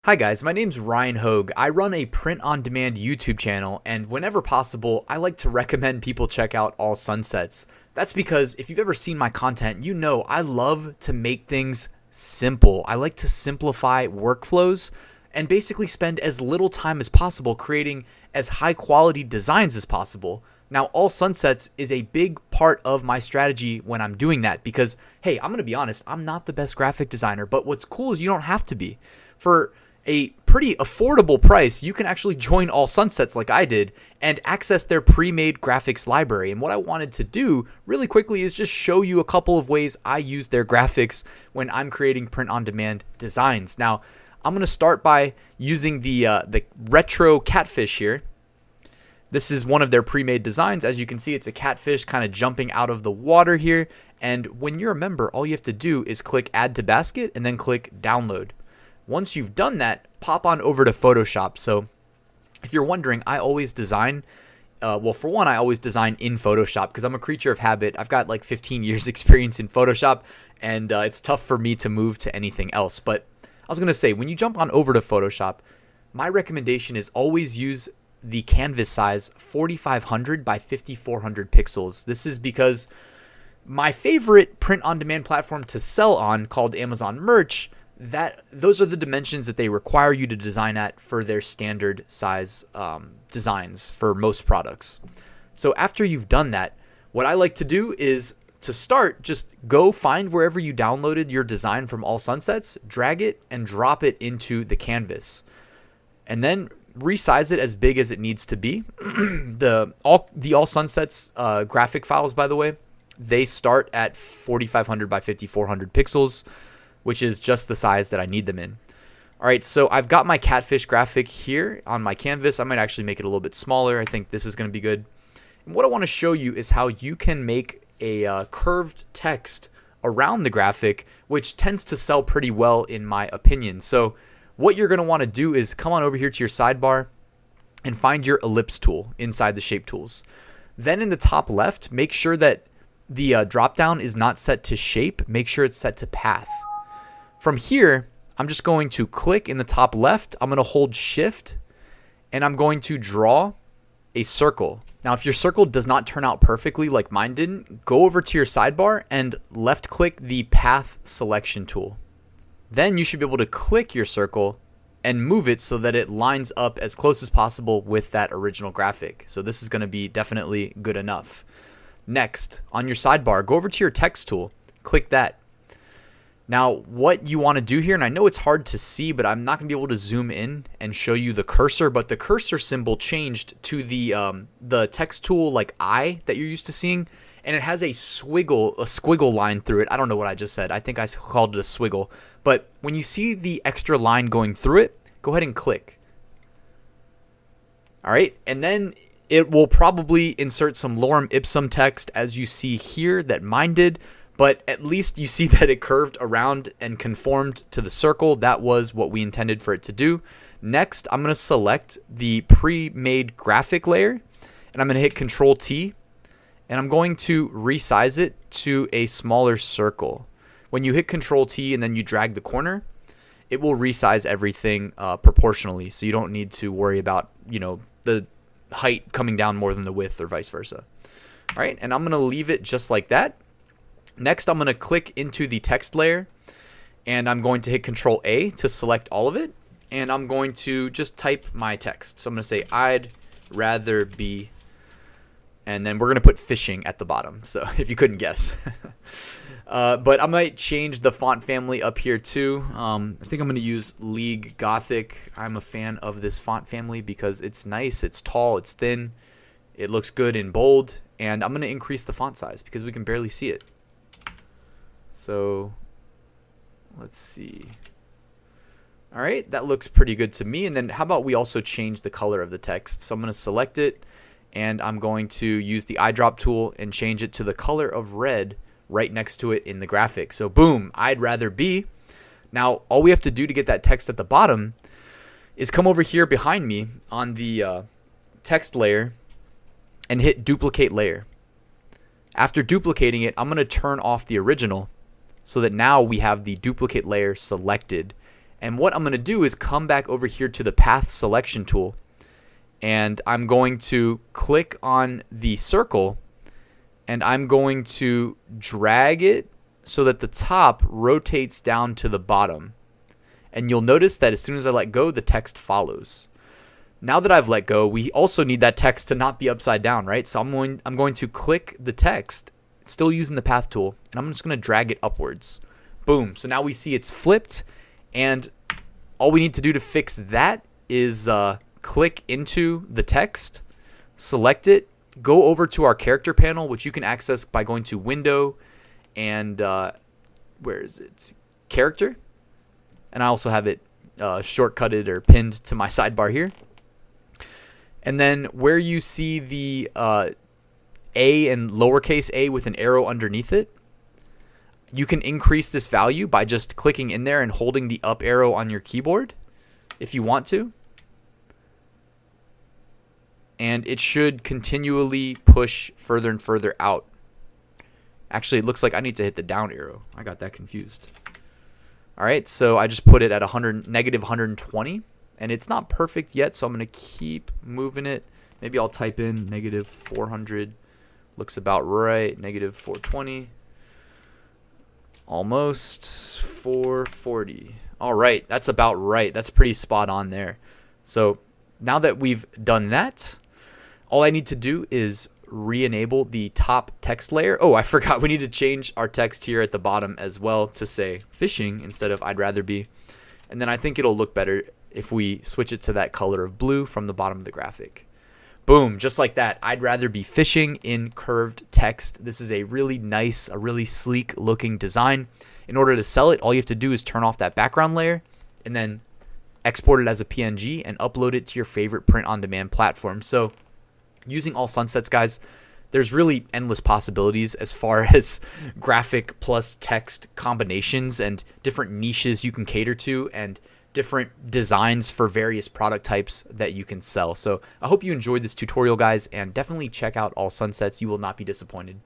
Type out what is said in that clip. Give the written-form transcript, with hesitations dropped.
Hi guys, my name's Ryan Hogue. I run a print-on-demand YouTube channel, and whenever possible, I like to recommend people check out All Sunsets. That's because if you've ever seen my content, you know I love to make things simple. I like to simplify workflows and basically spend as little time as possible creating as high-quality designs as possible. Now, All Sunsets is a big part of my strategy when I'm doing that because, hey, I'm going to be honest, I'm not the best graphic designer, but what's cool is you don't have to be. For a pretty affordable price, you can actually join All Sunsets like I did and access their pre-made graphics library. And what I wanted to do really quickly is just show you a couple of ways I use their graphics when I'm creating print-on-demand designs. Now, I'm going to start by using the retro catfish here. This is one of their pre-made designs. As you can see, it's a catfish kind of jumping out of the water here. And when you're a member, all you have to do is click Add to Basket and then click Download. Once you've done that, pop on over to Photoshop. So if you're wondering, I always design, well, for one, I always design in Photoshop because I'm a creature of habit. I've got like 15 years experience in Photoshop, and it's tough for me to move to anything else. But I was going to say, when you jump on over to Photoshop, my recommendation is always use the canvas size 4500 by 5400 pixels. This is because my favorite print-on-demand platform to sell on, called Amazon Merch, those are the dimensions that they require you to design at for their standard size designs for most products. So after you've done that, what I like to do is to start, just go find wherever you downloaded your design from All Sunsets, drag it and drop it into the canvas, and then resize it as big as it needs to be. The All Sunsets graphic files, by the way, they start at 4500 by 5400 pixels, which is just the size that I need them in. All right, so I've got my catfish graphic here on my canvas. I might actually make it a little bit smaller. I think this is going to be good. And what I want to show you is how you can make a curved text around the graphic, which tends to sell pretty well in my opinion. So what you're going to want to do is come on over here to your sidebar and find your ellipse tool inside the shape tools. Then in the top left, make sure that the drop down is not set to shape. Make sure it's set to path. From here, I'm just going to click in the top left. I'm going to hold shift and I'm going to draw a circle. Now, if your circle does not turn out perfectly like mine didn't, go over to your sidebar and left click the path selection tool. Then you should be able to click your circle and move it so that it lines up as close as possible with that original graphic. So this is going to be definitely good enough. Next, on your sidebar, go over to your text tool, click that. Now, what you want to do here, and I know it's hard to see, but I'm not going to be able to zoom in and show you the cursor, but the cursor symbol changed to the text tool like I that you're used to seeing, and it has a squiggle line through it. I don't know what I just said. I think I called it a swiggle. But when you see the extra line going through it, go ahead and click. All right, and then it will probably insert some lorem ipsum text as you see here that mine did. But at least you see that it curved around and conformed to the circle. That was what we intended for it to do. Next, I'm going to select the pre-made graphic layer, and I'm going to hit Control T, and I'm going to resize it to a smaller circle. When you hit Control T and then you drag the corner, it will resize everything proportionally, so you don't need to worry about, the height coming down more than the width or vice versa. All right, and I'm going to leave it just like that. Next, I'm going to click into the text layer, and I'm going to hit Control A to select all of it, and I'm going to just type my text. So I'm going to say, I'd rather be, and then we're going to put fishing at the bottom, so if you couldn't guess. But I might change the font family up here too. I think I'm going to use League Gothic. I'm a fan of this font family because it's nice, it's tall, it's thin, it looks good in bold, and I'm going to increase the font size because we can barely see it. So let's see. All right, that looks pretty good to me. And then how about we also change the color of the text? So I'm going to select it, and I'm going to use the eyedrop tool and change it to the color of red right next to it in the graphic. So boom, I'd rather be. Now, all we have to do to get that text at the bottom is come over here behind me on the text layer and hit duplicate layer. After duplicating it, I'm going to turn off the original so that now we have the duplicate layer selected. And what I'm going to do is come back over here to the path selection tool, and I'm going to click on the circle, and I'm going to drag it so that the top rotates down to the bottom. And you'll notice that as soon as I let go, the text follows. Now that I've let go, we also need that text to not be upside down, right? So I'm going to click the text, still using the path tool, and I'm just going to drag it upwards. Boom. So now we see it's flipped, and all we need to do to fix that is click into the text, select it, go over to our character panel, which you can access by going to Window and where is it? Character. And I also have it shortcutted or pinned to my sidebar here. And then where you see the A and lowercase a with an arrow underneath it, you can increase this value by just clicking in there and holding the up arrow on your keyboard if you want to. And it should continually push further and further out. Actually, it looks like I need to hit the down arrow. I got that confused. All right, so I just put it at negative 120. And it's not perfect yet, so I'm going to keep moving it. Maybe I'll type in negative 400. Looks about right. Negative 420. Almost 440. All right, that's about right. That's pretty spot on there. So now that we've done that, all I need to do is re-enable the top text layer. Oh, I forgot. We need to change our text here at the bottom as well to say fishing instead of I'd rather be. And then I think it'll look better if we switch it to that color of blue from the bottom of the graphic. Boom, just like that. I'd rather be fishing in curved text. This is a really nice, a really sleek looking design. In order to sell it, all you have to do is turn off that background layer and then export it as a PNG and upload it to your favorite print-on-demand platform. So using AllSunsets, guys, there's really endless possibilities as far as graphic plus text combinations and different niches you can cater to and different designs for various product types that you can sell. So I hope you enjoyed this tutorial, guys, and definitely check out AllSunsets. You will not be disappointed.